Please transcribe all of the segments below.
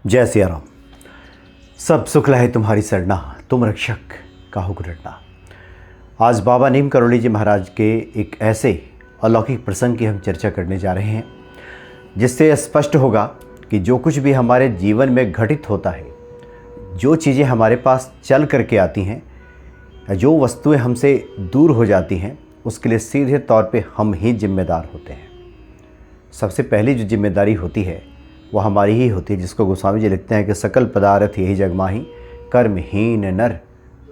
जय सिया राम। सब सुख लहे तुम्हारी सरना, तुम रक्षक काहू को डरना। आज बाबा नीम करोली जी महाराज के एक ऐसे अलौकिक प्रसंग की हम चर्चा करने जा रहे हैं जिससे स्पष्ट होगा कि जो कुछ भी हमारे जीवन में घटित होता है, जो चीज़ें हमारे पास चल करके आती हैं, जो वस्तुएं हमसे दूर हो जाती हैं, उसके लिए सीधे तौर पे हम ही जिम्मेदार होते हैं। सबसे पहली जो जिम्मेदारी होती है वो हमारी ही होती है, जिसको गोस्वामी जी लिखते हैं कि सकल पदार्थ यही जग माही, कर्महीन नर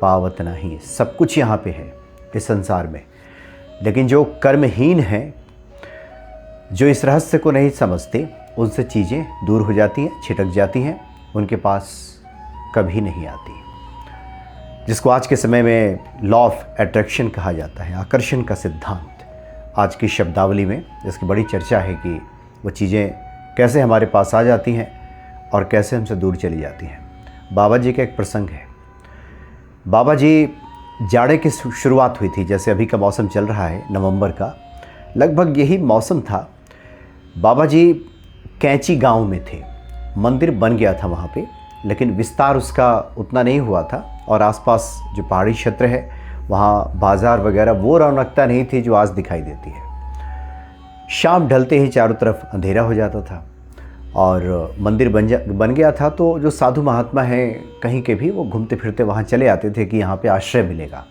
पावत नहीं। सब कुछ यहाँ पे है इस संसार में, लेकिन जो कर्महीन हैं, जो इस रहस्य को नहीं समझते, उनसे चीज़ें दूर हो जाती हैं, छिटक जाती हैं, उनके पास कभी नहीं आती। जिसको आज के समय में लॉ ऑफ अट्रैक्शन कहा जाता है, आकर्षण का सिद्धांत। आज की शब्दावली में इसकी बड़ी चर्चा है कि वो चीज़ें कैसे हमारे पास आ जाती हैं और कैसे हमसे दूर चली जाती हैं। बाबा जी का एक प्रसंग है। बाबा जी जाड़े की शुरुआत हुई थी, जैसे अभी का मौसम चल रहा है नवंबर का, लगभग यही मौसम था। बाबा जी कैंची गांव में थे। मंदिर बन गया था वहाँ पे, लेकिन विस्तार उसका उतना नहीं हुआ था और आसपास जो पहाड़ी क्षेत्र है वहाँ बाज़ार वगैरह वो रौनकता नहीं थी जो आज दिखाई देती है। शाम ढलते ही चारों तरफ अंधेरा हो जाता था और मंदिर बन गया था। तो जो साधु महात्मा हैं कहीं के भी, वो घूमते फिरते वहाँ चले आते थे कि यहाँ पे आश्रय मिलेगा,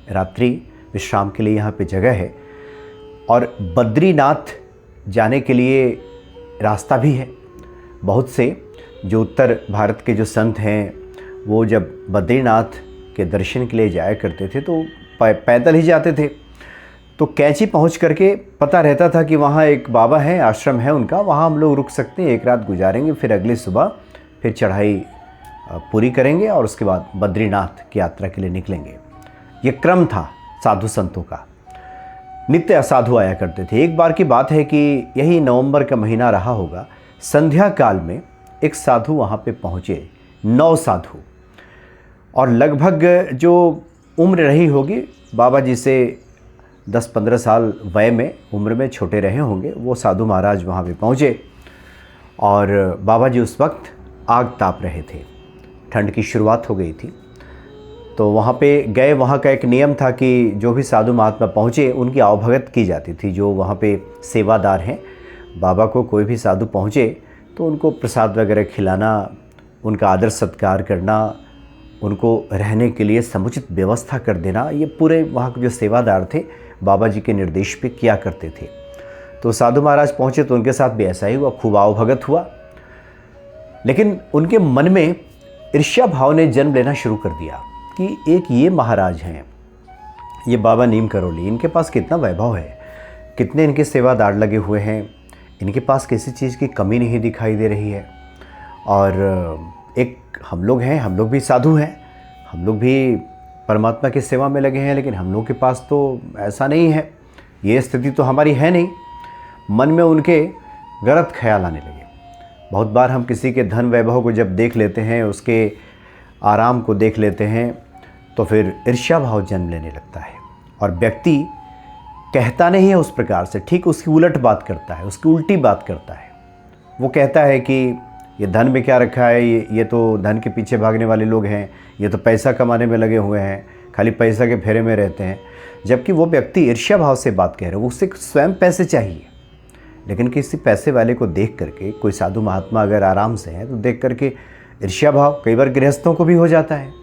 रात्रि विश्राम के लिए यहाँ पे जगह है। और बद्रीनाथ जाने के लिए रास्ता भी है। बहुत से जो उत्तर भारत के जो संत हैं वो जब बद्रीनाथ के दर्शन के लिए जाया करते थे तो पैदल ही जाते थे। तो कैंची पहुंच करके पता रहता था कि वहाँ एक बाबा है, आश्रम है उनका, वहाँ हम लोग रुक सकते हैं, एक रात गुजारेंगे, फिर अगली सुबह फिर चढ़ाई पूरी करेंगे और उसके बाद बद्रीनाथ की यात्रा के लिए निकलेंगे। ये क्रम था साधु संतों का। नित्य साधु आया करते थे। एक बार की बात है कि यही नवंबर का महीना रहा होगा, संध्या काल में एक साधु वहाँ पे पहुँचे, 9 साधु, और लगभग जो उम्र रही होगी बाबा जी से 10-15 साल वय में, उम्र में छोटे रहे होंगे, वो साधु महाराज वहाँ पे पहुँचे और बाबा जी उस वक्त आग ताप रहे थे। ठंड की शुरुआत हो गई थी। तो वहाँ पे गए। वहाँ का एक नियम था कि जो भी साधु महात्मा पहुँचे उनकी आवभगत की जाती थी। जो वहाँ पे सेवादार हैं, बाबा को कोई भी साधु पहुँचे तो उनको प्रसाद वगैरह खिलाना, उनका आदर सत्कार करना, उनको रहने के लिए समुचित व्यवस्था कर देना, ये पूरे वहाँ के जो सेवादार थे बाबा जी के निर्देश पे किया करते थे। तो साधु महाराज पहुँचे तो उनके साथ भी ऐसा ही हुआ, खूब आवभगत हुआ। लेकिन उनके मन में ईर्ष्या भाव ने जन्म लेना शुरू कर दिया कि एक ये महाराज हैं, ये बाबा नीम करोली, इनके पास कितना वैभव है, कितने इनके सेवादार लगे हुए हैं, इनके पास किसी चीज़ की कमी नहीं दिखाई दे रही है। और एक हम लोग हैं, हम लोग भी साधु हैं, हम लोग भी परमात्मा की सेवा में लगे हैं, लेकिन हम लोग के पास तो ऐसा नहीं है, ये स्थिति तो हमारी है नहीं। मन में उनके गलत ख्याल आने लगे। बहुत बार हम किसी के धन वैभव को जब देख लेते हैं, उसके आराम को देख लेते हैं, तो फिर ईर्ष्या भाव जन्म लेने लगता है और व्यक्ति कहता नहीं है उस प्रकार से, ठीक उसकी उलट बात करता है, उसकी उल्टी बात करता है। वो कहता है कि ये धन में क्या रखा है, ये तो धन के पीछे भागने वाले लोग हैं, ये तो पैसा कमाने में लगे हुए हैं, खाली पैसा के फेरे में रहते हैं। जबकि वो व्यक्ति ईर्ष्या भाव से बात कह रहे हो, उससे स्वयं पैसे चाहिए। लेकिन किसी पैसे वाले को देख करके, कोई साधु महात्मा अगर आराम से हैं तो देख करके ईर्ष्या भाव कई बार गृहस्थों को भी हो जाता है।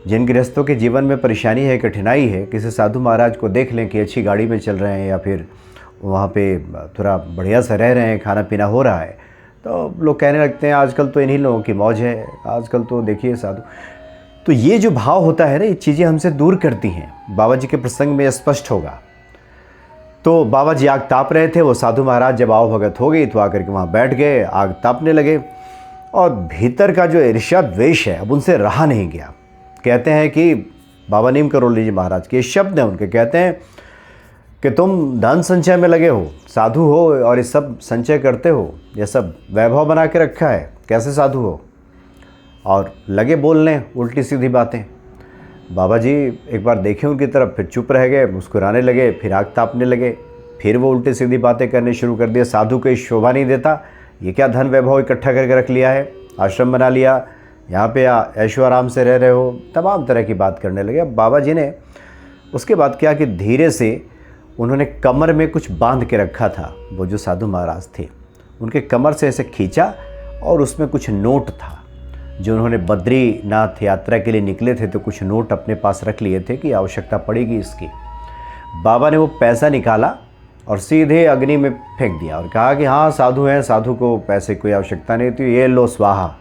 जिन गृहस्थों के जीवन में परेशानी है, कठिनाई है, किसी साधु महाराज को देख लें कि अच्छी गाड़ी में चल रहे हैं या फिर वहाँ पे थोड़ा बढ़िया से रह रहे हैं, खाना पीना हो रहा है, तो लोग कहने लगते हैं आजकल तो इन्हीं लोगों की मौज है, आजकल तो देखिए साधु। तो ये जो भाव होता है ना, ये चीज़ें हमसे दूर करती हैं। बाबा जी के प्रसंग में स्पष्ट होगा। तो बाबा जी आग ताप रहे थे। वो साधु महाराज जब आवभगत हो गई तो आकर के वहाँ बैठ गए, आग तापने लगे और भीतर का जो ईर्ष्या द्वेष है अब उनसे रहा नहीं गया। कहते हैं कि बाबा नीम करोली जी महाराज के शब्द हैं उनके, कहते हैं कि तुम धन संचय में लगे हो, साधु हो और ये सब संचय करते हो, ये सब वैभव बना के रखा है, कैसे साधु हो? और लगे बोलने उल्टी सीधी बातें। बाबा जी एक बार देखे उनकी तरफ, फिर चुप रह गए, मुस्कुराने लगे, फिर आग तापने लगे, फिर वो उल्टी सीधी बातें करने शुरू कर दिए। साधु को शोभा नहीं देता, ये क्या धन वैभव इकट्ठा करके रख लिया है, आश्रम बना लिया, यहाँ पे ऐशो आराम से रह रहे हो, तमाम तरह की बात करने लगे। अब बाबा जी ने उसके बाद क्या कि धीरे से उन्होंने कमर में कुछ बांध के रखा था। वो जो साधु महाराज थे उनके कमर से ऐसे खींचा और उसमें कुछ नोट था। जो उन्होंने बद्रीनाथ यात्रा के लिए निकले थे तो कुछ नोट अपने पास रख लिए थे कि आवश्यकता पड़ेगी इसकी। बाबा ने वो पैसा निकाला और सीधे अग्नि में फेंक दिया और कहा कि हाँ साधु हैं, साधु को पैसे की कोई आवश्यकता नहीं, तो ये लो स्वाहा,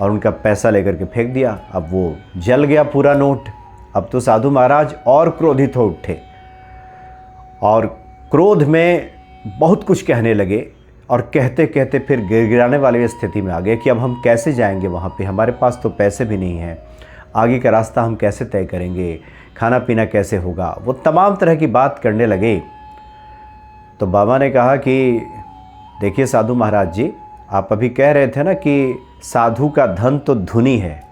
और उनका पैसा लेकर के फेंक दिया। अब वो जल गया पूरा नोट। अब तो साधु महाराज और क्रोधित हो उठे और क्रोध में बहुत कुछ कहने लगे और कहते कहते फिर गिड़गिड़ाने वाली स्थिति में आ गए कि अब हम कैसे जाएंगे वहाँ पे, हमारे पास तो पैसे भी नहीं हैं, आगे का रास्ता हम कैसे तय करेंगे, खाना पीना कैसे होगा। वो तमाम तरह की बात करने लगे। तो बाबा ने कहा कि देखिए साधु महाराज जी, आप अभी कह रहे थे ना कि साधु का धन तो धुनी है,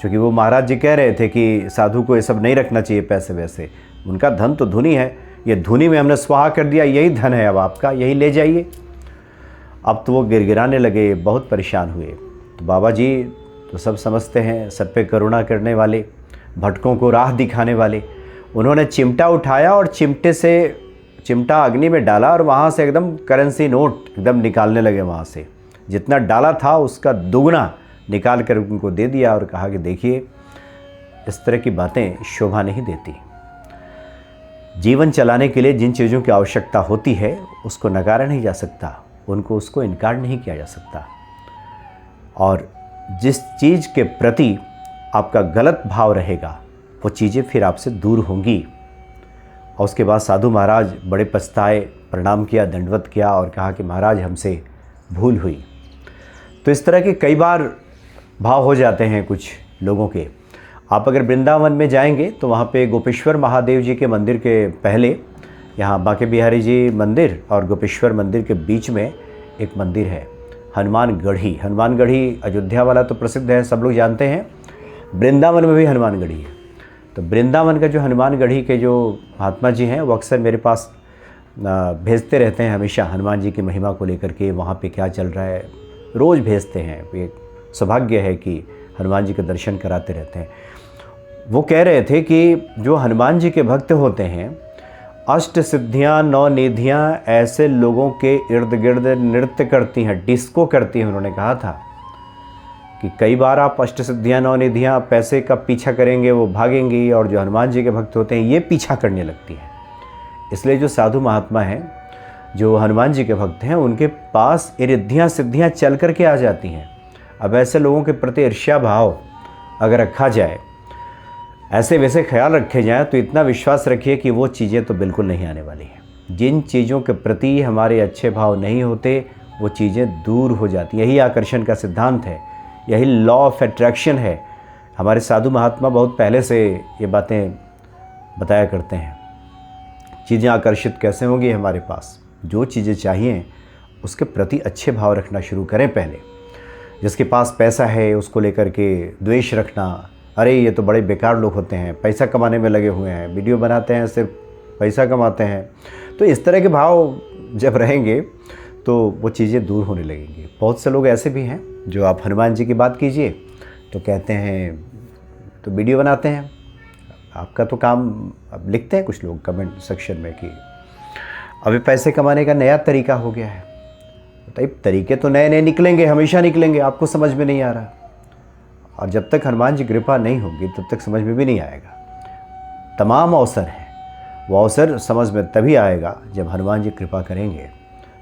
क्योंकि वो महाराज जी कह रहे थे कि साधु को ये सब नहीं रखना चाहिए पैसे वैसे, उनका धन तो धुनी है, ये धुनी में हमने स्वाहा कर दिया, यही धन है अब आपका, यही ले जाइए। अब तो वो गिड़गिड़ाने लगे, बहुत परेशान हुए। तो बाबा जी तो सब समझते हैं, सब पे करुणा करने वाले, भटकों को राह दिखाने वाले। उन्होंने चिमटा उठाया और चिमटा अग्नि में डाला और वहाँ से एकदम करेंसी नोट एकदम निकालने लगे। वहाँ से जितना डाला था उसका दुगना निकाल कर उनको दे दिया और कहा कि देखिए इस तरह की बातें शोभा नहीं देती। जीवन चलाने के लिए जिन चीज़ों की आवश्यकता होती है उसको नकारा नहीं जा सकता, उसको इनकार नहीं किया जा सकता। और जिस चीज़ के प्रति आपका गलत भाव रहेगा वो चीज़ें फिर आपसे दूर होंगी। और उसके बाद साधु महाराज बड़े पछताए, प्रणाम किया, दंडवत किया और कहा कि महाराज हमसे भूल हुई। तो इस तरह के कई बार भाव हो जाते हैं कुछ लोगों के। आप अगर वृंदावन में जाएंगे तो वहाँ पे गोपेश्वर महादेव जी के मंदिर के पहले यहाँ बांके बिहारी जी मंदिर और गोपेश्वर मंदिर के बीच में एक मंदिर है, हनुमानगढ़ी। हनुमानगढ़ी अयोध्या वाला तो प्रसिद्ध है, सब लोग जानते हैं। वृंदावन में भी हनुमानगढ़ी है। तो वृंदावन का जो हनुमानगढ़ी के जो महात्मा जी हैं वो अक्सर मेरे पास भेजते रहते हैं, हमेशा हनुमान जी की महिमा को लेकर के वहाँ पे क्या चल रहा है रोज़ भेजते हैं। ये सौभाग्य है कि हनुमान जी के दर्शन कराते रहते हैं। वो कह रहे थे कि जो हनुमान जी के भक्त होते हैं, अष्ट सिद्धियाँ 9 निधियाँ ऐसे लोगों के इर्द गिर्द नृत्य करती हैं, डिस्को करती हैं। उन्होंने कहा था कि कई बार आप अष्ट सिद्धियाँ 9 निधियाँ पैसे का पीछा करेंगे वो भागेंगी, और जो हनुमान जी के भक्त होते हैं ये पीछा करने लगती हैं। इसलिए जो साधु महात्मा हैं, जो हनुमान जी के भक्त हैं, उनके पास रिद्धियाँ सिद्धियाँ चल कर के आ जाती हैं। अब ऐसे लोगों के प्रति ईर्ष्या भाव अगर रखा जाए, ऐसे वैसे ख्याल रखे जाएं, तो इतना विश्वास रखिए कि वो चीज़ें तो बिल्कुल नहीं आने वाली हैं। जिन चीज़ों के प्रति हमारे अच्छे भाव नहीं होते वो चीज़ें दूर हो जाती हैं। यही आकर्षण का सिद्धांत है, यही लॉ ऑफ अट्रैक्शन है। हमारे साधु महात्मा बहुत पहले से ये बातें बताया करते हैं। चीज़ें आकर्षित कैसे होंगी हमारे पास? जो चीज़ें चाहिए उसके प्रति अच्छे भाव रखना शुरू करें पहले। जिसके पास पैसा है उसको लेकर के द्वेष रखना, अरे ये तो बड़े बेकार लोग होते हैं, पैसा कमाने में लगे हुए हैं, वीडियो बनाते हैं सिर्फ पैसा कमाते हैं, तो इस तरह के भाव जब रहेंगे तो वो चीज़ें दूर होने लगेंगी। बहुत से लोग ऐसे भी हैं जो आप हनुमान जी की बात कीजिए तो कहते हैं, तो वीडियो बनाते हैं, आपका तो काम, अब लिखते हैं कुछ लोग कमेंट सेक्शन में कि अभी पैसे कमाने का नया तरीका हो गया है। तो तरीके तो नए नए निकलेंगे, हमेशा निकलेंगे, आपको समझ में नहीं आ रहा। और जब तक हनुमान जी कृपा नहीं होगी तब तक समझ में भी नहीं आएगा। तमाम अवसर हैं, वो अवसर समझ में तभी आएगा जब हनुमान जी कृपा करेंगे,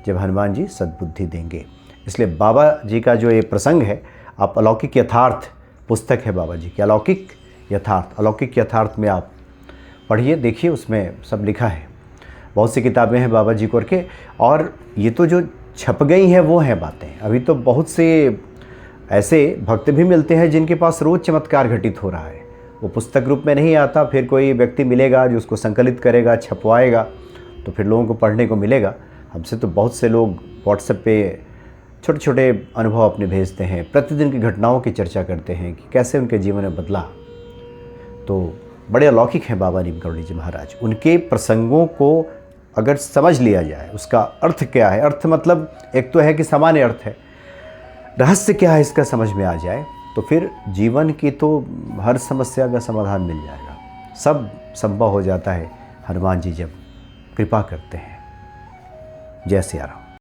जब हनुमान जी सद्बुद्धि देंगे। इसलिए बाबा जी का जो ये प्रसंग है, आप अलौकिक यथार्थ पुस्तक है बाबा जी की, अलौकिक यथार्थ, अलौकिक यथार्थ में आप पढ़िए, देखिए, उसमें सब लिखा है। बहुत सी किताबें हैं बाबा जी को करके, और ये तो जो छप गई हैं वो हैं बातें। अभी तो बहुत से ऐसे भक्त भी मिलते हैं जिनके पास रोज़ चमत्कार घटित हो रहा है, वो पुस्तक रूप में नहीं आता, फिर कोई व्यक्ति मिलेगा जो उसको संकलित करेगा, छपवाएगा, तो फिर लोगों को पढ़ने को मिलेगा। हमसे तो बहुत से लोग व्हाट्सएप पे छोटे छोटे अनुभव अपने भेजते हैं, प्रतिदिन की घटनाओं की चर्चा करते हैं कि कैसे उनके जीवन में बदला। तो बड़े अलौकिक हैं बाबा नीम करोली जी महाराज। उनके प्रसंगों को अगर समझ लिया जाए, उसका अर्थ क्या है, अर्थ मतलब एक तो है कि सामान्य अर्थ है, रहस्य क्या है इसका समझ में आ जाए तो फिर जीवन की तो हर समस्या का समाधान मिल जाएगा। सब संभव हो जाता है हनुमान जी जब कृपा करते हैं। जय सिया राम।